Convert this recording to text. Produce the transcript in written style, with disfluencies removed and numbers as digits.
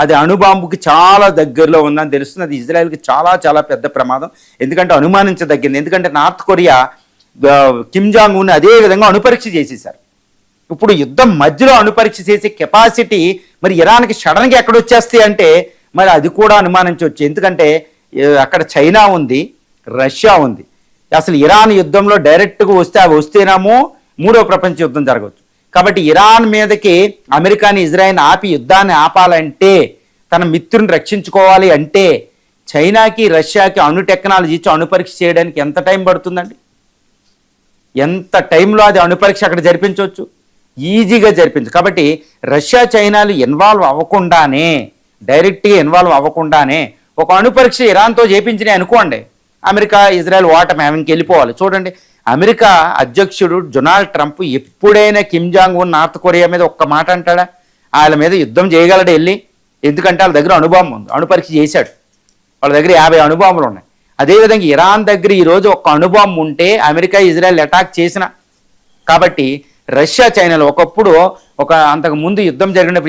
అది అణుబాంబుకి చాలా దగ్గరలో ఉందని తెలుస్తుంది. అది ఇజ్రాయెల్కి చాలా చాలా పెద్ద ప్రమాదం. ఎందుకంటే అనుమానించదగ్గింది. ఎందుకంటే north Korea Kim Jong Un అదే విధంగా అణుపరీక్ష చేసేశారు. ఇప్పుడు యుద్ధం మధ్యలో అణుపరీక్ష చేసే కెపాసిటీ మరి ఇరాన్కి సడన్గా ఎక్కడొచ్చేస్తాయి అంటే మరి అది కూడా అనుమానించవచ్చు. ఎందుకంటే అక్కడ చైనా ఉంది, రష్యా ఉంది. అసలు ఇరాన్ యుద్ధంలో డైరెక్ట్గా వస్తేనేమో మూడో ప్రపంచ యుద్ధం జరగవచ్చు. కాబట్టి ఇరాన్ మీదకి అమెరికాని ఇజ్రాయెల్ ఆపి యుద్ధాన్ని ఆపాలంటే, తన మిత్రుని రక్షించుకోవాలి అంటే చైనాకి రష్యాకి అణు టెక్నాలజీ ఇచ్చి అణుపరీక్ష చేయడానికి ఎంత టైం పడుతుందండి? ఎంత టైంలో అది అణుపరీక్ష అక్కడ జరిపించవచ్చు? ఈజీగా జరిపించు. కాబట్టి రష్యా చైనాలు ఇన్వాల్వ్ అవ్వకుండానే, డైరెక్ట్గా ఇన్వాల్వ్ అవ్వకుండానే ఒక అణుపరీక్ష ఇరాన్తో చేయించినాయి అనుకోండి, అమెరికా ఇజ్రాయెల్ ఓటమి ఆమెకి వెళ్ళిపోవాలి. చూడండి, అమెరికా అధ్యక్షుడు డొనాల్డ్ ట్రంప్ ఎప్పుడైనా Kim Jong Un north Korea మీద ఒక్క మాట అంటాడా? వాళ్ళ మీద యుద్ధం చేయగలడు వెళ్ళి? ఎందుకంటే వాళ్ళ దగ్గర అణుబాంబు ఉంది, అణుపరీక్ష చేశాడు. వాళ్ళ దగ్గర 50 అణుబాంబులు ఉన్నాయి. అదేవిధంగా ఇరాన్ దగ్గర ఈరోజు ఒక్క అణుబాంబు ఉంటే అమెరికా ఇజ్రాయెల్ అటాక్ చేసిన. కాబట్టి రష్యా చైనాలు ఒకప్పుడు అంతకు ముందు యుద్ధం జరిగినప్పుడు